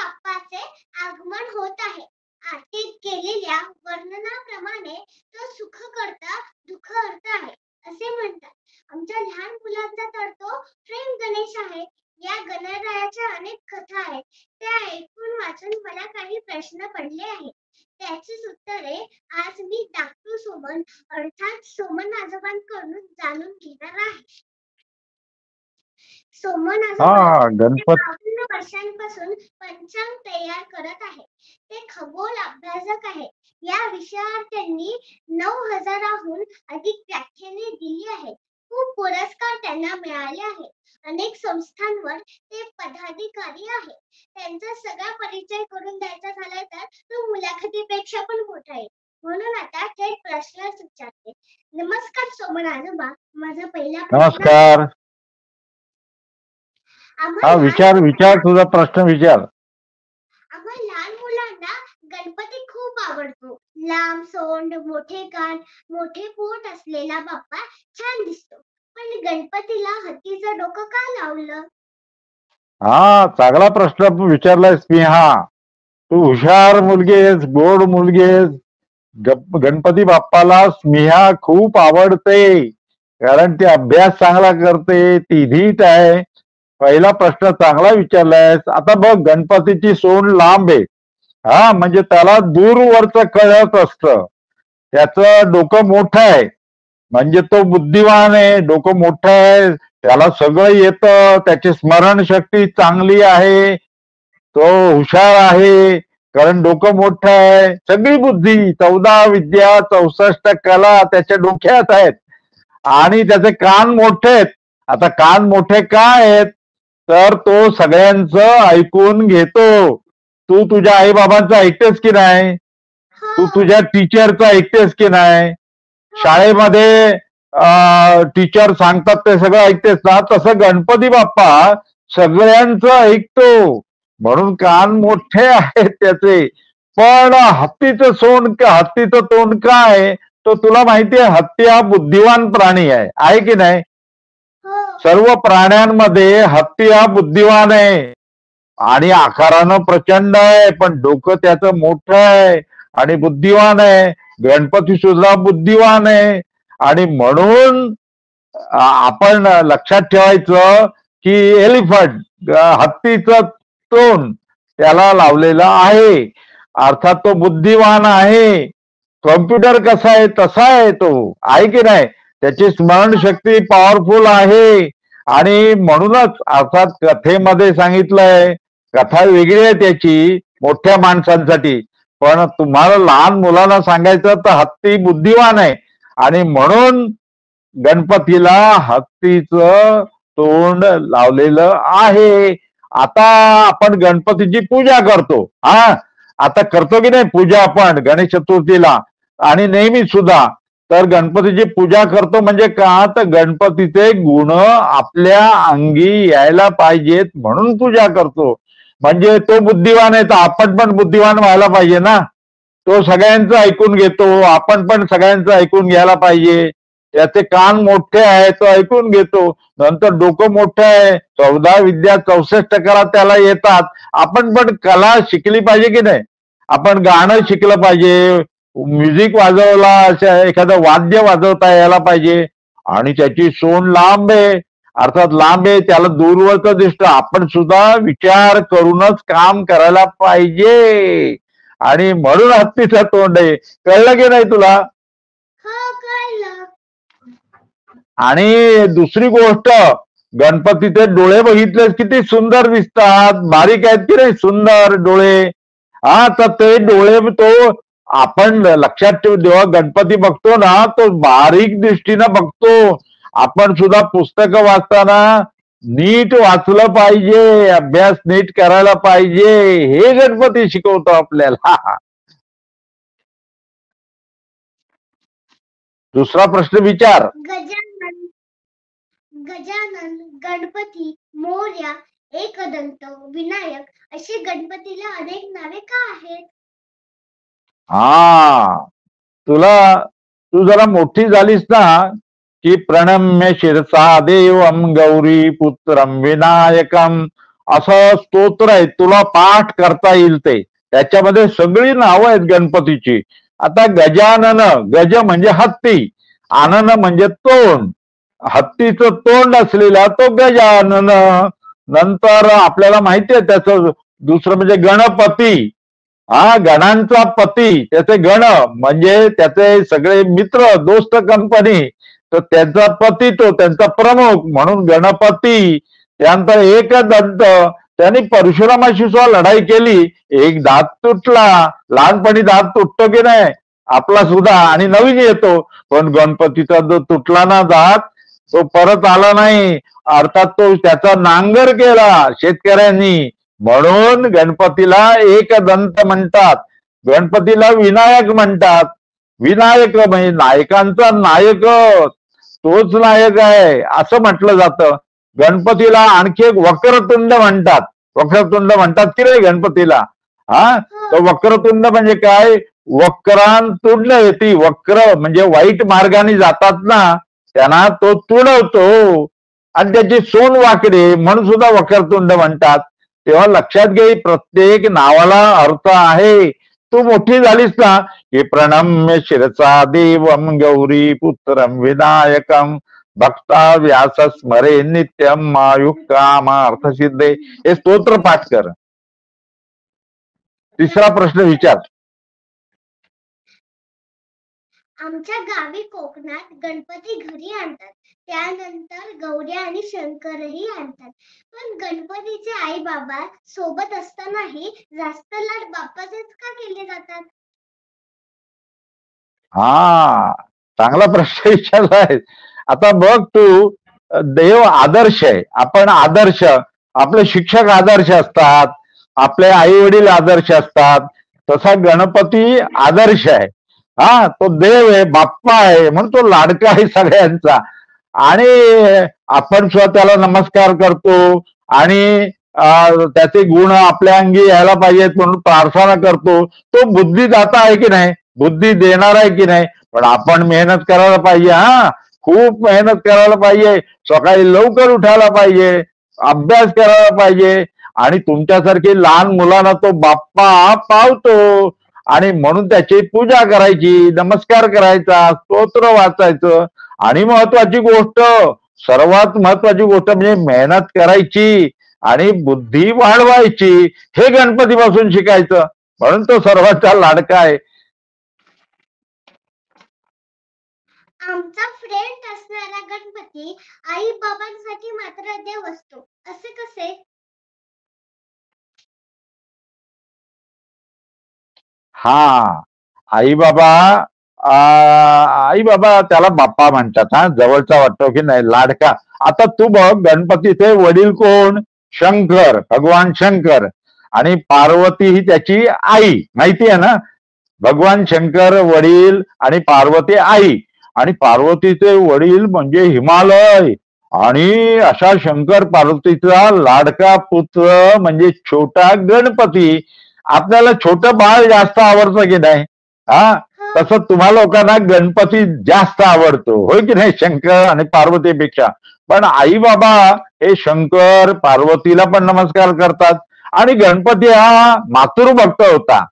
बाप्पाचे आगमन होत आहे. आरतीत केलेल्या वर्णनाप्रमाणे तो सुखकर्ता दुःखहर्ता आहे असे म्हणतात. आमच्या लहान मुलांचा तर तो प्रेम गणेश आहे. या गणरायाच्या अनेक कथा आहेत. त्या ऐकून वाचून मला काही प्रश्न पडले आहेत. त्याचीच उत्तरे आज मी डाकू सोमन अर्थात सोमन आजोबांकडून जाणून घेणार आहे. सोमन आजोबा गणपत 52 वर्षांपासून पंचांग तयार करत आहे. ते खगोल अभ्यासक आहे. या विषयावर त्यांनी 9000हून अधिक व्याख्याने दिली आहेत. खूप पुरस्कार त्यांना मिळाले आहेत. अनेक संस्थांवर ते पदाधिकारी आहे. त्यांचा सगळा परिचय करून द्यायचा झाला तर तो मुलाखतीपेक्षा पण मोठा आहे. म्हणून आता थेट प्रश्नच विचारते. नमस्कार सोमन आजोबा. माझा पहिला नमस्कार. विचार तुझा प्रश्न विचार. आम्हा लहान मुलांना गणपती खूप आवडतो. लांब सोंड, मोठे कान, मोठे पोट असलेला बाप्पा छान दिसतो. पण गणपतीला हत्तीचं डोकं का लावलं? चांगला प्रश्न विचारलायस मी. तू हुशार मुलगी आहेस, गोड मुलगी आहेस. गणपती बाप्पाला स्मिहा खूप आवडते, कारण ती अभ्यास चांगला करते, ती धीट आहे. पहिला प्रश्न चांगला विचारलायस. आता बघ, गणपतीची सोंड लांब आहे. म्हणजे त्याला दूरवरच कळत असतं. त्याचं डोकं मोठं आहे, म्हणजे तो बुद्धिवान आहे. डोकं मोठं आहे, त्याला सगळं येतं. त्याची स्मरणशक्ती चांगली आहे, तो हुशार आहे, कारण डोकं मोठं आहे. सगळी बुद्धी, 14 विद्या, 64 कला त्याच्या डोक्यात आहेत. आणि त्याचे कान मोठे आहेत. आता कान मोठे का आहेत? तर तो सगळ्यांचं ऐकून घेतो. तू तुझ्या आई बाबांचं ऐकतेस की नाही? तू तुझ्या टीचरचं ऐकतेस की नाही? शाळेमध्ये टीचर सांगतात ते सगळं ऐकतेस ना? तसं गणपती बाप्पा सगळ्यांचं ऐकतो, म्हणून कान मोठे आहेत त्याचे. पण हत्तीचं तोंड काय? तो तुला माहितीये, हत्ती हा बुद्धिवान प्राणी आहे की नाही? सर्व प्राण्यांमध्ये हत्ती हा बुद्धिवान आहे आणि आकारानं प्रचंड आहे, पण डोकं त्याचं मोठं आहे आणि बुद्धिवान आहे. गणपती सुद्धा बुद्धिवान आहे. आणि म्हणून आपण लक्षात ठेवायचं की एलिफंट, हत्तीचं तोंड त्याला लावलेलं आहे, अर्थात तो बुद्धिवान आहे. कॉम्प्युटर कसा आहे तसा आहे तो, आहे की नाही? त्याची स्मरणशक्ती पॉवरफुल आहे. आणि म्हणूनच अर्थात कथेमध्ये सांगितलंय, कथा वेगळी आहे त्याची मोठ्या माणसांसाठी, पण तुम्हाला लहान मुलांना सांगायचं तर हत्ती बुद्धिवान आहे. आणि म्हणून गणपतीला हत्तीचं तोंड लावलेलं आहे. आता आपण गणपतीची पूजा करतो. आता करतो की नाही पूजा आपण गणेश चतुर्थीला आणि नेहमी सुद्धा. तर गणपतीची पूजा करतो म्हणजे का? तर गणपतीचे गुण आपल्या अंगी यायला पाहिजेत म्हणून पूजा करतो. म्हणजे तो बुद्धिवान आहे तर आपण पण बुद्धिवान व्हायला पाहिजे ना. तो सगळ्यांचं ऐकून घेतो, आपण पण सगळ्यांचं ऐकून घ्यायला पाहिजे. त्याचे कान मोठे आहे, तो ऐकून घेतो. नंतर डोकं मोठं आहे, 14 विद्या 64 कला त्याला येतात. आपण पण कला शिकली पाहिजे की नाही? आपण गाणं शिकलं पाहिजे, म्युझिक वाजवला, एखादं वाद्य वाजवता यायला पाहिजे. आणि त्याची सोंड लांब आहे, अर्थात लांब आहे, त्याला दूरवरच दिसतं. आपण सुद्धा विचार करूनच काम करायला पाहिजे. आणि म्हणून हत्तीचं तोंड आहे. कळलं की नाही तुला? आणि दुसरी गोष्ट, गणपतीचे डोळे बघितलेस किती सुंदर दिसतात, बारीक आहेत की नाही सुंदर डोळे. तर ते डोळे तो आपण लक्षात ठेवू, जेव्हा गणपती बघतो ना तो बारीक दृष्टीनं बघतो. आपण सुद्धा पुस्तकं वाचताना नीट वाचलं पाहिजे, अभ्यास नीट करायला पाहिजे, हे गणपती शिकवतो आपल्याला. दुसरा प्रश्न विचार. गजानन, गणपती, मोरया, एकदंत, विनायक अशी गणपतीला अनेक नावे का आहेत? तू जरा मोठी झालीस ना की प्रणम्य शिरसा देवम गौरी पुत्रम विनायकम असं स्तोत्र आहे, तुला पाठ करता येईल ते. त्याच्यामध्ये सगळी नावं आहेत गणपतीची. आता गजानन, गज म्हणजे हत्ती, आनन म्हणजे तोंड, हत्तीचं तोंड असलेला तो गजानन. नंतर आपल्याला माहितीये त्याचं दुसरं म्हणजे गणपती. हा, गणांचा पती, त्याचे गण म्हणजे त्याचे सगळे मित्र, दोस्त, कंपनी. तर त्यांचा पती तो, त्यांचा प्रमुख म्हणून गणपती. त्यानंतर एकदंत, त्यांनी परशुरामाशी सुद्धा लढाई केली, एक दात तुटला. लहानपणी दात तुटतो की नाही आपला सुद्धा, आणि नवीन येतो, पण गणपतीचा जो तुटला ना दात, तो परत आला नाही. अर्थात तो त्याचा नांगर केला शेतकऱ्यांनी, म्हणून गणपतीला एकदंत म्हणतात. गणपतीला विनायक म्हणतात. विनायक म्हणजे नायकांचा नायक, तोच नायक आहे असं म्हटलं जातं. गणपतीला आणखी एक वक्रतुंड म्हणतात. वक्रतुंड म्हणतात की रे गणपतीला? हा, तर वक्रतुंड म्हणजे काय? वक्रांतुंड येते. वक्र म्हणजे वाईट मार्गाने जातात ना, त्यांना तो तुडवतो, आणि त्याची सोन वाकडे म्हणून सुद्धा वक्रतुंड म्हणतात. तेव्हा लक्षात घे, प्रत्येक नावाला अर्थ आहे. तू मोठी झालीस ना की प्रणम्य शिरसा देवम गौरी पुत्रम विनायकम भक्ता व्यास स्मरे नित्यम मायुक्तामार्थ सिद्धे. हे स्तोत्र पाठ कर. तिसरा प्रश्न विचार. आमच्या गावी कोकणात गणपती घरी आणतात, त्यानंतर गौऱ्या आणि शंकरही आणतात. पण गणपतीचे आई बाबा सोबत असतानाही जास्त लाड बाप्पाचेच का केले जातात? हा, चांगला प्रश्न विचारलाय. आता बघ तू, देव आदर्श आहे, आपण आदर्श, आपले शिक्षक आदर्श असतात, आपले आई वडील आदर्श असतात, तसा गणपती आदर्श आहे. हा, तो देव आहे, बाप्पा आहे, म्हणून तो लाडका आहे सगळ्यांचा. आणि आपण सुद्धा त्याला नमस्कार करतो, आणि त्याचे गुण आपल्या अंगी यायला पाहिजेत म्हणून प्रार्थना करतो. तो बुद्धिदाता आहे की नाही, बुद्धी देणार आहे की नाही, पण आपण मेहनत करायला पाहिजे. हा, खूप मेहनत करायला पाहिजे, सकाळी लवकर उठायला पाहिजे, अभ्यास करायला पाहिजे, आणि तुमच्यासारखी लहान मुलांना तो बाप्पा पावतो, आणि म्हणून त्याची पूजा करायची, नमस्कार करायचा, स्तोत्र वाचायचं. आणि महत्वाची गोष्ट, सर्वात महत्वाची गोष्ट म्हणजे मेहनत करायची आणि बुद्धी वाढवायची. हे गणपतीपासून शिकायचं, म्हणून तो सर्वांचा लाडका आहे. आमचा फ्रेंड असणारा गणपती आई बाबांसाठी मात्र देव असतो, असे कसे? हा, आई बाबा, आई बाबा त्याला बाप्पा म्हणतात. हा, जवळचा वाटतो की नाही, लाडका. आता तू बघ, गणपतीचे वडील कोण? शंकर, भगवान शंकर, आणि पार्वती ही त्याची आई, माहिती आहे ना? भगवान शंकर वडील आणि पार्वती आई, आणि पार्वतीचे वडील म्हणजे हिमालय. आणि अशा शंकर पार्वतीचा लाडका पुत्र म्हणजे छोटा गणपती. आपल्याला छोटं बाळ जास्त आवडतं की नाही? हा, तसं तुम्हा लोकांना गणपती जास्त आवडतो, होय की नाही, शंकर आणि पार्वतीपेक्षा. पण आई बाबा हे शंकर पार्वतीला पण नमस्कार करतात. आणि गणपती हा मातृभक्त होता,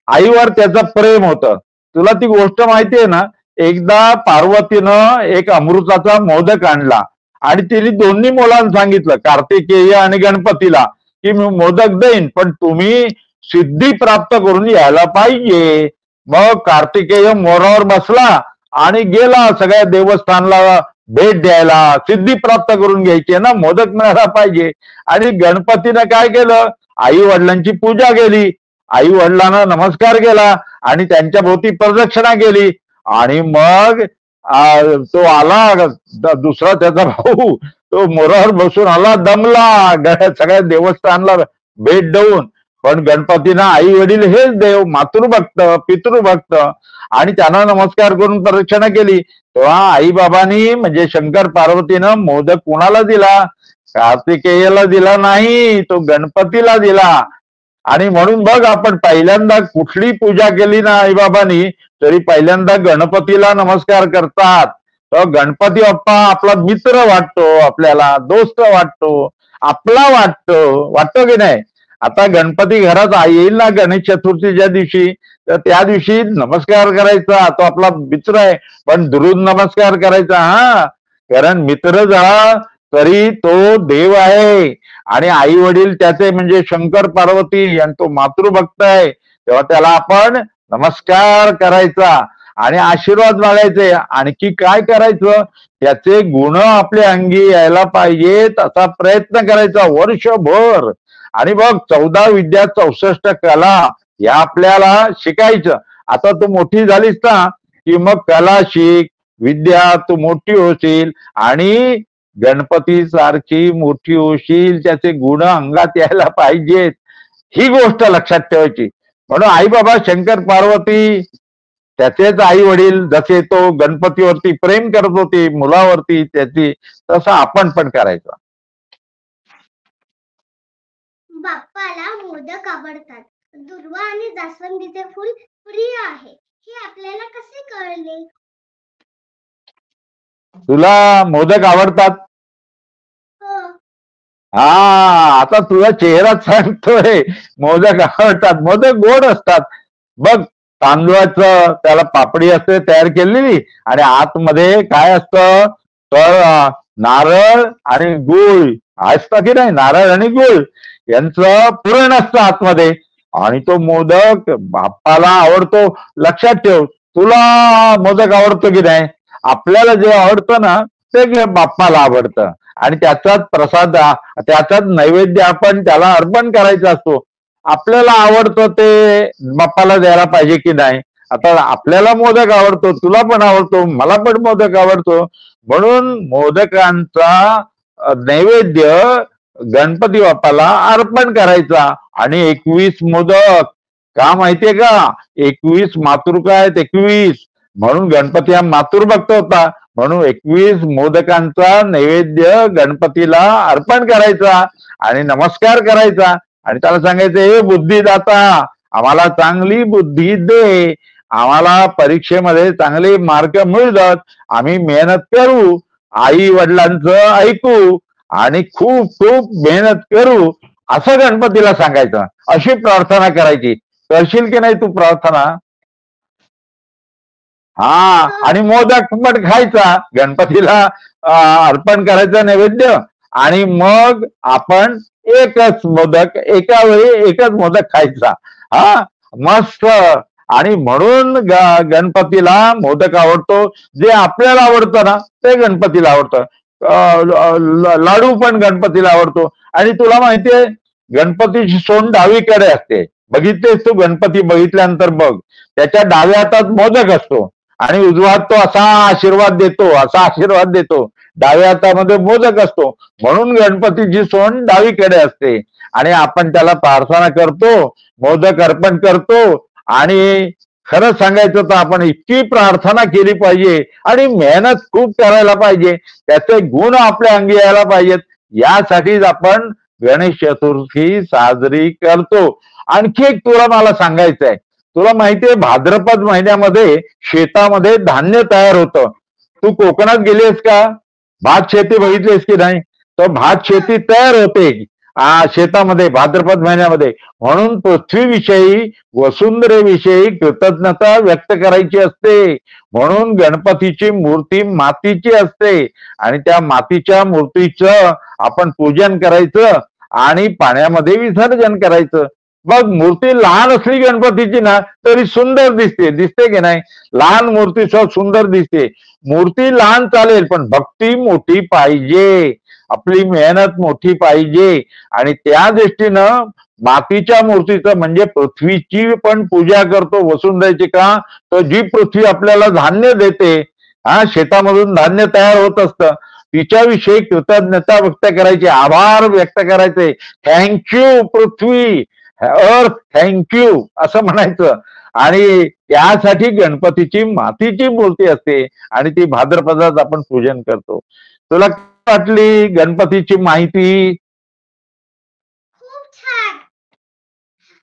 आईवर त्याचं प्रेम होतं. तुला ती गोष्ट माहिती आहे ना? एकदा पार्वतीनं एक अमृताचा मोदक आणला, आणि तिने दोन्ही मुलांना सांगितलं, कार्तिकेय आणि गणपतीला, की मी मोदक देईन, पण तुम्ही सिद्धी प्राप्त करून यायला पाहिजे. मग कार्तिकेय मोरावर बसला आणि गेला सगळ्या देवस्थानला भेट द्यायला. सिद्धी प्राप्त करून घ्यायची ना, मोदक मिळायला पाहिजे. आणि गणपतीनं काय केलं? आई वडिलांची पूजा केली, आई वडिलांना नमस्कार केला, आणि त्यांच्या भोवती प्रदक्षिणा केली. आणि मग तो आला, दुसरा त्याचा भाऊ, तो मोरावर बसून आला, दमला सगळ्या देवस्थानला भेट देऊन. पण गणपतीनं आई वडील हेच देव, मातृभक्त, पितृभक्त, आणि त्यांना नमस्कार करून प्रदक्षिणा केली. तेव्हा आई बाबांनी म्हणजे शंकर पार्वतीनं मोदक कुणाला दिला? कार्तिकेयला दिला नाही, तो गणपतीला दिला. आणि म्हणून बघ, आपण पहिल्यांदा कुठली पूजा केली ना आई बाबांनी, तरी पहिल्यांदा गणपतीला नमस्कार करतात. तर गणपती बाप्पा आपला मित्र वाटतो, आपल्याला दोस्त वाटतो. आपला वाटतो की नाही. आता गणपती घरात येईल ना गणेश चतुर्थीच्या दिवशी, तर त्या दिवशी नमस्कार करायचा, तो आपला मित्र आहे, पण दुरून नमस्कार करायचा. हा, कारण मित्र झाला तरी तो देव आहे, आणि आई वडील त्याचे म्हणजे शंकर पार्वती, आणि तो मातृभक्त आहे, तेव्हा त्याला आपण नमस्कार करायचा आणि आशीर्वाद मागायचे. आणखी काय करायचं, त्याचे गुण आपल्या अंगी यायला पाहिजेत असा प्रयत्न करायचा वर्षभर. आणि बघ, 14 विद्या 64 कला या आपल्याला शिकायचं. आता तू मोठी झालीस ना की मग कला शिक, विद्या, तू मोठी होशील आणि गणपती सारखी मोठी होशील, त्याचे गुण अंगात यायला पाहिजेत, ही गोष्ट लक्षात ठेवायची. म्हणून आई बाबा शंकर पार्वती, त्याचेच आई वडील जसे तो गणपतीवरती प्रेम करत होते, मुलावरती त्याची, तसं आपण पण करायचं. बाप्पाला मोदक आवडतात. दुर्वा आणि जास्वंदीचे फूल प्रिय आहे, हे आपल्याला कसे कळले? तुला मोदक आवडतात? हो. हा, आता तुझा चेहराच सांगतोय मोदक आवडतात. मोदक गोड असतात. बघ, तांदूळाचं त्याला पापडी असते तयार केलेली, आणि आतमध्ये काय असतं, तर नारळ आणि गुळ असतं की नाही, नारळ आणि गुळ यांचं पुरण असतं आतमध्ये, आणि तो मोदक बाप्पाला आवडतो. लक्षात ठेव, तुला मोदक आवडतो की नाही? आपल्याला जे आवडतं ना ते बाप्पाला आवडतं, आणि त्याचाच प्रसाद, त्याचाच नैवेद्य आपण त्याला अर्पण करायचा असतो. आपल्याला आवडतं ते बाप्पाला द्यायला पाहिजे की नाही. आता आपल्याला मोदक आवडतो, तुला पण आवडतो, मला पण मोदक आवडतो, म्हणून मोदकांचा नैवेद्य गणपती बाप्पाला अर्पण करायचा. आणि 21 मोदक, का माहितीये का? 21 मातृका आहेत, 21. म्हणून गणपती हा मातृभक्त होता, म्हणून 21 मोदकांचा नैवेद्य गणपतीला अर्पण करायचा आणि नमस्कार करायचा, आणि त्याला सांगायचं, हे बुद्धिदाता, आम्हाला चांगली बुद्धी दे, आम्हाला परीक्षेमध्ये चांगले मार्क मिळतात, आम्ही मेहनत करू, आई वडिलांचं ऐकू आणि खूप खूप मेहनत करू, असं गणपतीला सांगायचं. अशी प्रार्थना करायची. करशील की नाही तू प्रार्थना? हा, आणि मोदक पण खायचा, गणपतीला अर्पण करायचं नैवेद्य, आणि मग आपण एकच मोदक, एका वेळी एकच मोदक खायचा. हा, मस्त. आणि म्हणून गणपतीला मोदक आवडतो. जे आपल्याला आवडतं ना ते गणपतीला आवडतं. लाडू पण गणपतीला आवडतो. आणि तुला माहितीये, गणपतीची सोंड डावीकडे असते. बघितलेस तू गणपती बघितल्यानंतर बघ, त्याच्या डाव्या हातात मोदक असतो, आणि उजवा हात तो असा आशीर्वाद देतो, असा आशीर्वाद देतो, डाव्या हातामध्ये मोदक असतो, म्हणून गणपतीची सोंड डावीकडे असते. आणि आपण त्याला प्रार्थना करतो, मोदक अर्पण करतो, आणि खरं सांगायचं तर आपण इतकी प्रार्थना केली पाहिजे आणि मेहनत खूप करायला पाहिजे, त्याचे गुण आपल्या अंगी यायला पाहिजेत, यासाठीच आपण गणेश चतुर्थी साजरी करतो. आणखी एक तुला मला सांगायचं आहे. तुला माहितीये, भाद्रपद महिन्यामध्ये शेतामध्ये धान्य तयार होतं. तू कोकणात गेलीस का? भात शेती बघितलीस की नाही? तर भात शेती तयार होते शेतामध्ये भाद्रपद महिन्यामध्ये. म्हणून पृथ्वीविषयी, वसुंधरेविषयी कृतज्ञता व्यक्त करायची असते. म्हणून गणपतीची मूर्ती मातीची असते, आणि त्या मातीच्या मूर्तीचं आपण पूजन करायचं आणि पाण्यामध्ये विसर्जन करायचं. बघ, मूर्ती लहान असली गणपतीची ना तरी सुंदर दिसते, दिसते की नाही? लहान मूर्ती सुंदर दिसते. मूर्ती लहान चालेल, पण भक्ती मोठी पाहिजे, आपली मेहनत मोठी पाहिजे. आणि त्या दृष्टीनं मातीच्या मूर्तीचं म्हणजे पृथ्वीची पण पूजा करतो, वसुंधरेची. का? तर जी पृथ्वी आपल्याला धान्य देते, शेतामधून धान्य तयार होत असतं, तिच्याविषयी कृतज्ञता व्यक्त करायची, आभार व्यक्त करायचे. थँक्यू पृथ्वी, अर्थ, थँक्यू असं म्हणायचं. आणि त्यासाठी गणपतीची मातीची मूर्ती असते, आणि ती भाद्रपदात आपण पूजन करतो. तुला काय वाटली गणपतीची माहिती? खूप छान.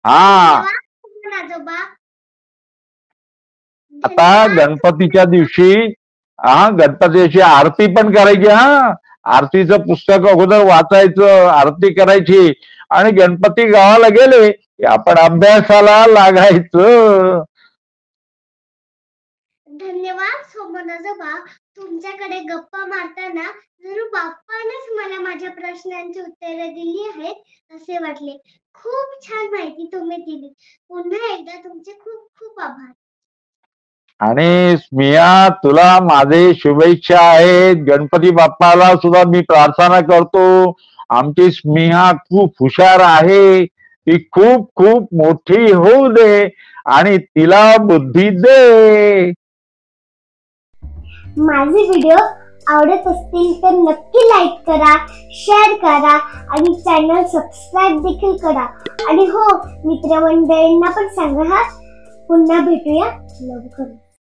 हा, आजोबा. आता गणपतीच्या दिवशी गणपतीची आरती पण करायची. आरतीचं पुस्तक अगोदर वाचायचं, आरती करायची आणि गणपती गावाला गेले की आपण अभ्यासाला लागायचं. धन्यवाद सोमनाजोबा. तुमच्याकडे गप्पा मारताना जणू बाप्पानेच मला माझ्या प्रश्नांची उत्तरे दिली आहेत असे वाटले. खूप छान माहिती तुम्ही दिली. पुन्हा एकदा तुमचे खूप खूप आभार. आणि स्मिया, तुला माझे शुभेच्छा आहेत. गणपती बाप्पाला सुद्धा मी प्रार्थना करतो, आमची स्मिया खूप हुशार आहे, ती खूप खूप मोठी होऊ दे आणि तिला बुद्धी दे. माझे व्हिडिओ आवडत असतील तर नक्की लाईक करा, शेअर करा आणि चॅनल सबस्क्राईब देखील करा. आणि हो, मित्रमंडळींना पण सांगा. पुन्हा भेटूया लवकर.